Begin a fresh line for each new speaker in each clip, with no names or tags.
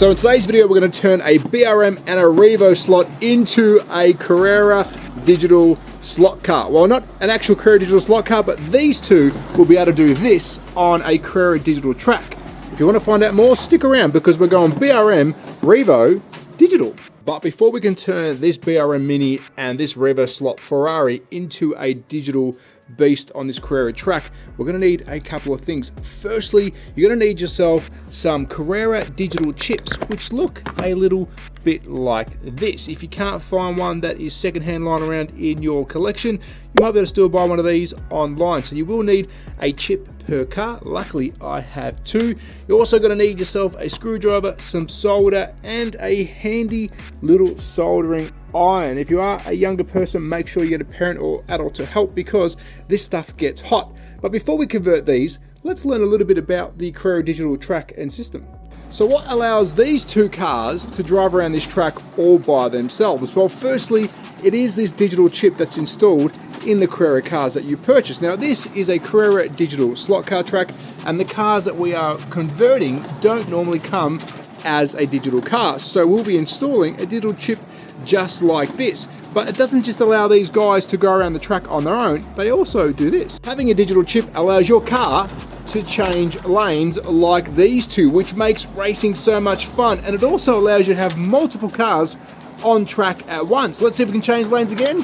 So in today's video, we're going to turn a BRM and a Revoslot into a Carrera digital slot car. Well, not an actual Carrera digital slot car, but these two will be able to do this on a Carrera digital track. If you want to find out more, stick around because we're going BRM Revo digital. But before we can turn this BRM Mini and this Revoslot Ferrari into a digital beast on this Carrera track, we're going to need a couple of things. Firstly, you're going to need yourself some Carrera digital chips, which look a little bit like this. If you can't find one that is secondhand lying around in your collection, you might be able to still buy one of these online. So you will need a chip per car. Luckily, I have two. You're also going to need yourself a screwdriver, some solder, and a handy little soldering iron. If you are a younger person, make sure you get a parent or adult to help because this stuff gets hot. But before we convert these, let's learn a little bit about the Carrera digital track and system. So what allows these two cars to drive around this track all by themselves? Well, firstly, it is this digital chip that's installed in the Carrera cars that you purchase. Now, this is a Carrera digital slot car track, and the cars that we are converting don't normally come as a digital car. So we'll be installing a digital chip just like this. But it doesn't just allow these guys to go around the track on their own, they also do this. Having a digital chip allows your car to change lanes like these two, which makes racing so much fun. And it also allows you to have multiple cars on track at once. Let's see if we can change lanes again.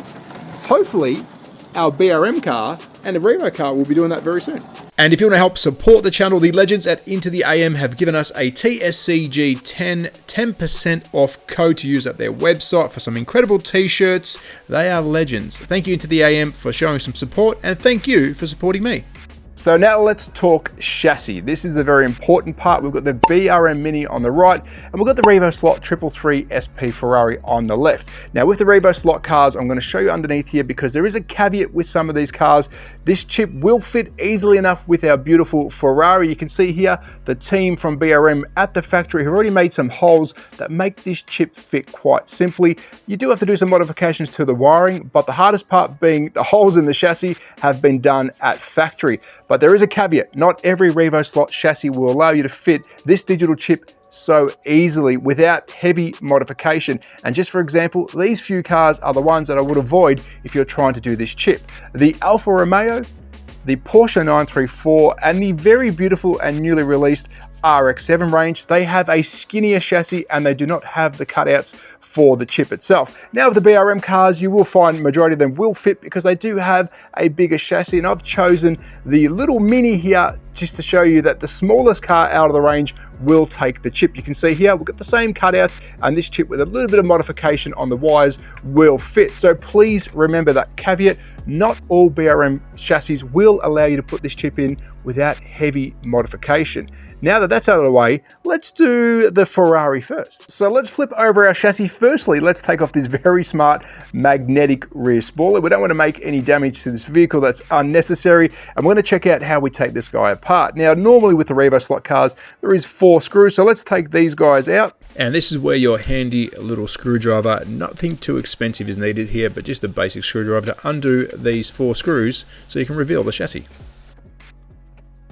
Hopefully, our BRM car and the Revo car will be doing that very soon. And if you want to help support the channel, the legends at Into the AM have given us a TSCG10 10% off code to use at their website for some incredible t-shirts. They are legends. Thank you Into the AM for showing some support, and thank you for supporting me. So now let's talk chassis. This is a very important part. We've got the BRM Mini on the right, and we've got the Revoslot 333 SP Ferrari on the left. Now with the Revoslot cars, I'm going to show you underneath here because there is a caveat with some of these cars. This chip will fit easily enough with our beautiful Ferrari. You can see here the team from BRM at the factory have already made some holes that make this chip fit quite simply. You do have to do some modifications to the wiring, but the hardest part being the holes in the chassis have been done at factory. But there is a caveat. Not every Revoslot chassis will allow you to fit this digital chip so easily without heavy modification. And just for example, these few cars are the ones that I would avoid if you're trying to do this chip. The Alfa Romeo, the Porsche 934, and the very beautiful and newly released RX-7 range, they have a skinnier chassis and they do not have the cutouts for the chip itself. Now with the BRM cars, you will find majority of them will fit because they do have a bigger chassis, and I've chosen the little Mini here just to show you that the smallest car out of the range will take the chip. You can see here we've got the same cutouts, and this chip with a little bit of modification on the wires will fit. So please remember that caveat. Not all BRM chassis will allow you to put this chip in without heavy modification. Now that that's out of the way, let's do the Ferrari first. So let's flip over our chassis. Firstly, let's take off this very smart magnetic rear spoiler. We don't want to make any damage to this vehicle that's unnecessary. And we're going to check out how we take this guy apart. Now, normally with the Revoslot cars, there is 4 screws. So let's take these guys out. And this is where your handy little screwdriver, nothing too expensive is needed here, but just a basic screwdriver to undo these 4 screws so you can reveal the chassis.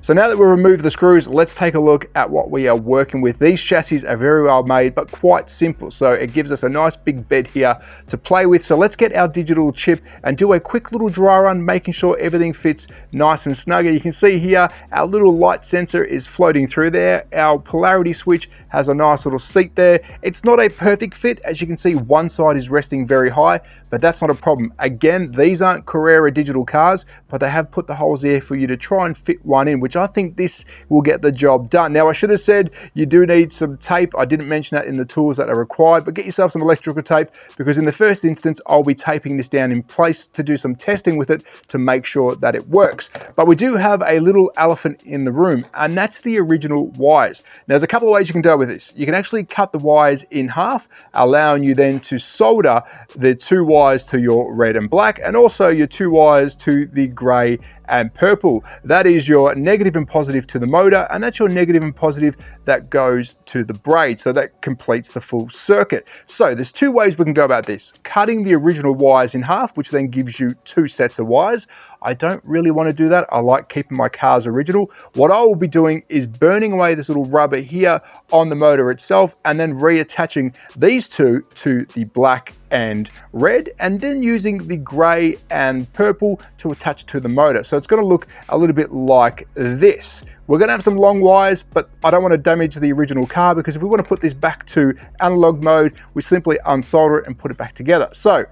So now that we've removed the screws, let's take a look at what we are working with. These chassis are very well made, but quite simple. So it gives us a nice big bed here to play with. So let's get our digital chip and do a quick little dry run, making sure everything fits nice and snug. You can see here, our little light sensor is floating through there. Our polarity switch has a nice little seat there. It's not a perfect fit. As you can see, one side is resting very high, but that's not a problem. Again, these aren't Carrera digital cars, but they have put the holes there for you to try and fit one in, which I think this will get the job done. Now, I should have said you do need some tape. I didn't mention that in the tools that are required, but get yourself some electrical tape because in the first instance, I'll be taping this down in place to do some testing with it to make sure that it works. But we do have a little elephant in the room, and that's the original wires. Now, there's a couple of ways you can deal with this. You can actually cut the wires in half, allowing you then to solder the 2 wires to your red and black, and also your 2 wires to the gray and purple. That is your negative and positive to the motor, and that's your negative and positive that goes to the braid. So that completes the full circuit. So there's 2 ways we can go about this. Cutting the original wires in half, which then gives you 2 sets of wires, I don't really want to do that. I like keeping my cars original. What I will be doing is burning away this little rubber here on the motor itself and then reattaching these two to the black and red, and then using the grey and purple to attach to the motor. So it's going to look a little bit like this. We're going to have some long wires, but I don't want to damage the original car, because if we want to put this back to analog mode, we simply unsolder it and put it back together. So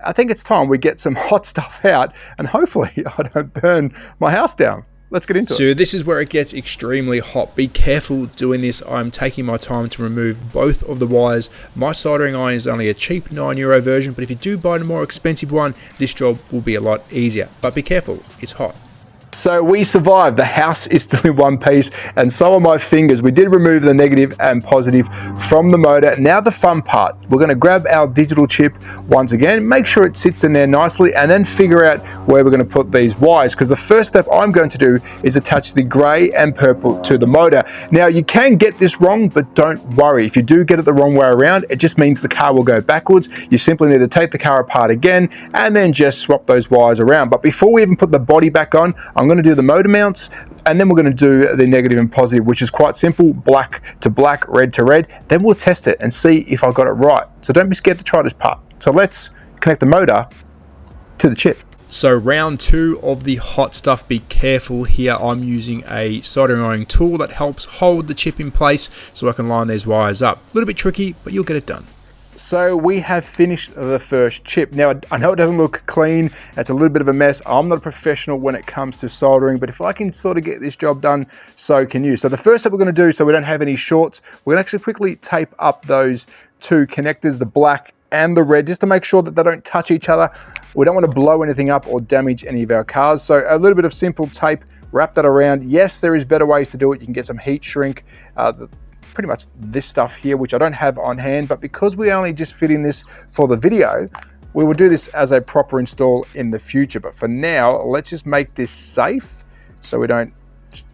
I think it's time we get some hot stuff out, and hopefully I don't burn my house down. Let's get into it. So this is where it gets extremely hot. Be careful doing this. I'm taking my time to remove both of the wires. My soldering iron is only a cheap €9 version, but if you do buy a more expensive one, this job will be a lot easier. But be careful, it's hot. So we survived. The house is still in one piece, and so are my fingers. We did remove the negative and positive from the motor. Now the fun part, we're going to grab our digital chip once again, make sure it sits in there nicely, and then figure out where we're going to put these wires, because the first step I'm going to do is attach the grey and purple to the motor. Now you can get this wrong, but don't worry. If you do get it the wrong way around, it just means the car will go backwards. You simply need to take the car apart again and then just swap those wires around. But before we even put the body back on, I'm going to do the motor mounts, and then we're going to do the negative and positive, which is quite simple: black to black, red to red. Then we'll test it and see if I got it right. So don't be scared to try this part. So let's connect the motor to the chip. So round two of the hot stuff. Be careful here. I'm using a soldering iron tool that helps hold the chip in place so I can line these wires up. A little bit tricky, but you'll get it done. So we have finished the first chip. Now I know it doesn't look clean, it's a little bit of a mess. I'm not a professional when it comes to soldering, but if I can sort of get this job done, so can you. So the first step we're going to do, so we don't have any shorts, we're going to actually quickly tape up those two connectors, the black and the red, just to make sure that they don't touch each other. We don't want to blow anything up or damage any of our cars. So a little bit of simple tape, wrap that around. Yes, there is better ways to do it. You can get some heat shrink, pretty much this stuff here, which I don't have on hand, but because we only just fit in this for the video, we will do this as a proper install in the future. But for now, let's just make this safe so we don't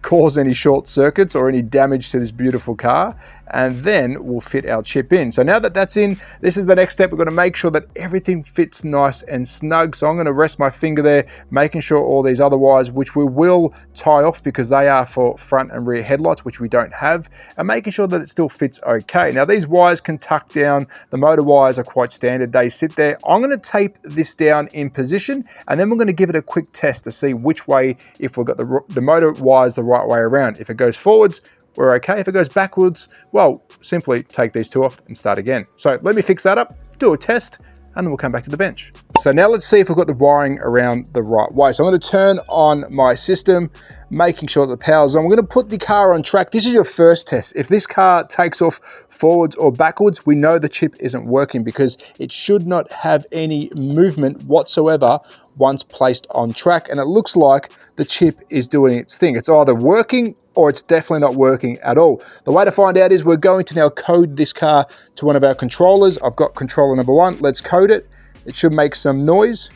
cause any short circuits or any damage to this beautiful car, and then we'll fit our chip in. So now that that's in, this is the next step. We're going to make sure that everything fits nice and snug. So I'm going to rest my finger there, making sure all these other wires, which we will tie off because they are for front and rear headlights, which we don't have, and making sure that it still fits okay. Now these wires can tuck down. The motor wires are quite standard. They sit there. I'm going to tape this down in position, and then we're going to give it a quick test to see which way, if we've got the motor wires the right way around. If it goes forwards, we're okay. If it goes backwards, well, simply take these two off and start again. So let me fix that up, do a test, and then we'll come back to the bench. So now let's see if we've got the wiring around the right way. So I'm going to turn on my system, making sure that the power's on. We're going to put the car on track. This is your first test. If this car takes off forwards or backwards, we know the chip isn't working, because it should not have any movement whatsoever once placed on track. And it looks like the chip is doing its thing. It's either working or it's definitely not working at all. The way to find out is we're going to now code this car to one of our controllers. I've got controller number 1. Let's code it. It should make some noise.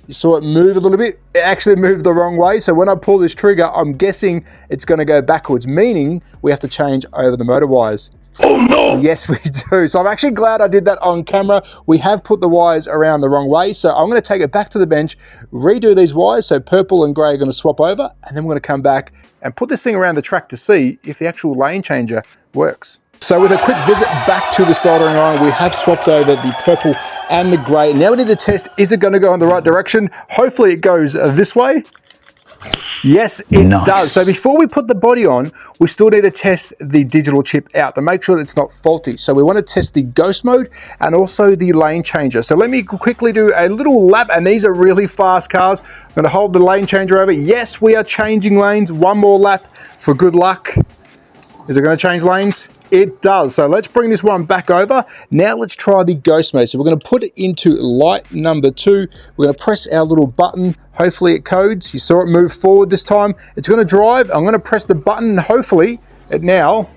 You saw it move a little bit. It actually moved the wrong way. So when I pull this trigger, I'm guessing it's going to go backwards, meaning we have to change over the motor wires. Oh no! Yes, we do. So I'm actually glad I did that on camera. We have put the wires around the wrong way. So I'm going to take it back to the bench, redo these wires. So purple and grey are going to swap over, and then we're going to come back and put this thing around the track to see if the actual lane changer works. So with a quick visit back to the soldering iron, we have swapped over the purple and the grey. Now we need to test, is it going to go in the right direction? Hopefully it goes this way. Yes, it does. So before we put the body on, we still need to test the digital chip out to make sure that it's not faulty. So we want to test the ghost mode and also the lane changer. So let me quickly do a little lap, and these are really fast cars. I'm going to hold the lane changer over. Yes, we are changing lanes. One more lap for good luck. Is it going to change lanes? It does. So let's bring this one back over. Now let's try the ghost mode. So we're going to put it into light number 2. We're going to press our little button. Hopefully it codes. You saw it move forward this time. It's going to drive. I'm going to press the button, and hopefully it now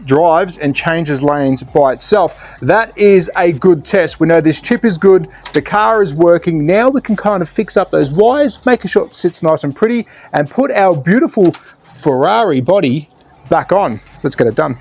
drives and changes lanes by itself. That is a good test. We know this chip is good. The car is working. Now we can kind of fix up those wires, making sure it sits nice and pretty, and put our beautiful Ferrari body back on. Let's get it done.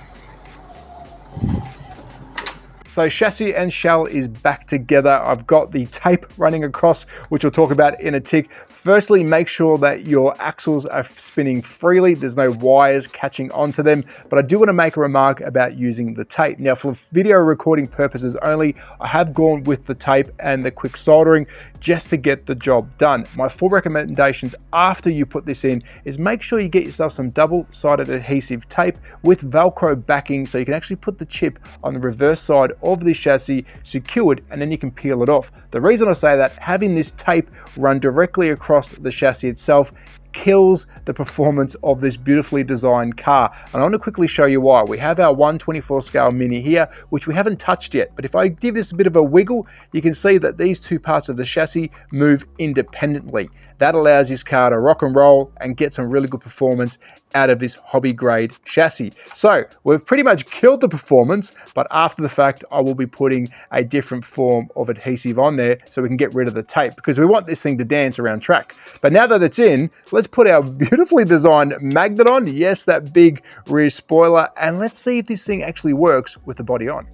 So chassis and shell is back together. I've got the tape running across, which we'll talk about in a tick. Firstly, make sure that your axles are spinning freely. There's no wires catching onto them, but I do want to make a remark about using the tape. Now, for video recording purposes only, I have gone with the tape and the quick soldering just to get the job done. My full recommendations after you put this in is make sure you get yourself some double-sided adhesive tape with Velcro backing so you can actually put the chip on the reverse side of the chassis secured, and then you can peel it off. The reason I say that, having this tape run directly across the chassis itself kills the performance of this beautifully designed car. And I want to quickly show you why. We have our 1/24 scale Mini here, which we haven't touched yet, but if I give this a bit of a wiggle, you can see that these two parts of the chassis move independently. That allows this car to rock and roll and get some really good performance out of this hobby grade chassis. So we've pretty much killed the performance, but after the fact, I will be putting a different form of adhesive on there so we can get rid of the tape, because we want this thing to dance around track. But now that it's in, let's put our beautifully designed magnet on. Yes, that big rear spoiler, and let's see if this thing actually works with the body on.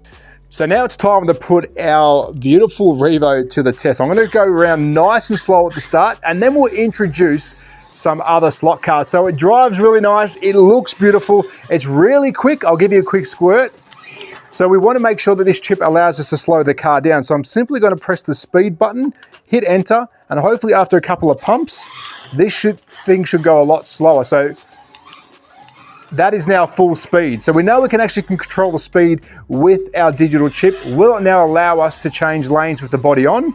So now it's time to put our beautiful Revo to the test. I'm going to go around nice and slow at the start, and then we'll introduce some other slot cars. So it drives really nice, it looks beautiful, it's really quick. I'll give you a quick squirt. So we want to make sure that this chip allows us to slow the car down. So I'm simply going to press the speed button, hit enter, and hopefully after a couple of pumps, this thing should go a lot slower. So that is now full speed. So we know we can actually control the speed with our digital chip. Will it now allow us to change lanes with the body on?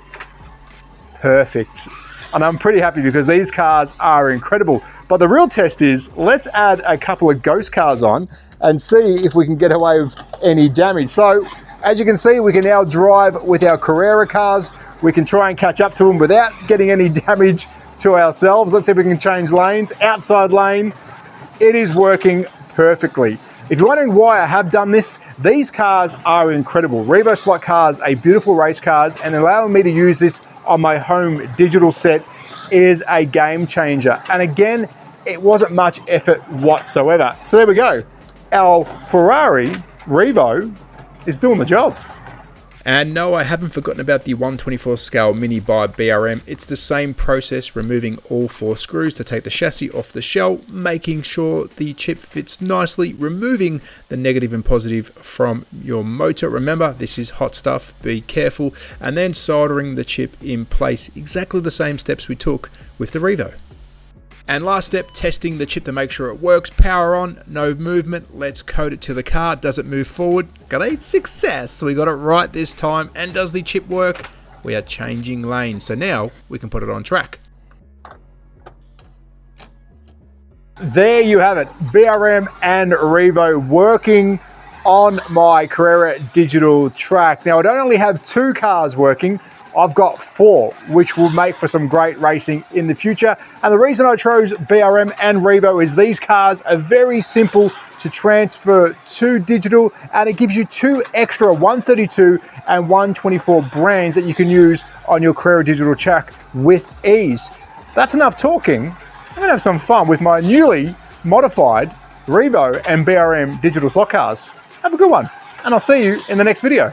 Perfect. And I'm pretty happy because these cars are incredible. But the real test is, let's add a couple of ghost cars on and see if we can get away with any damage. So as you can see, we can now drive with our Carrera cars. We can try and catch up to them without getting any damage to ourselves. Let's see if we can change lanes. Outside lane. It is working perfectly. If you're wondering why I have done this, these cars are incredible. Revoslot cars are beautiful race cars, and allowing me to use this on my home digital set is a game changer. And again, it wasn't much effort whatsoever. So there we go. Our Ferrari Revo is doing the job. And no, I haven't forgotten about the 1/24 scale Mini by BRM. It's the same process, removing all 4 screws to take the chassis off the shell, making sure the chip fits nicely, removing the negative and positive from your motor. Remember, this is hot stuff, be careful, and then soldering the chip in place. Exactly the same steps we took with the Revo. And last step, testing the chip to make sure it works. Power on, no movement. Let's code it to the car. Does it move forward? Got a success. So we got it right this time. And does the chip work? We are changing lanes. So now we can put it on track. There you have it. BRM and Revo working on my Carrera digital track. Now I don't only have 2 cars working, I've got 4, which will make for some great racing in the future. And the reason I chose BRM and Revo is these cars are very simple to transfer to digital, and it gives you 2 extra 132 and 124 brands that you can use on your Carrera digital track with ease. That's enough talking. I'm gonna have some fun with my newly modified Revo and BRM digital slot cars. Have a good one, and I'll see you in the next video.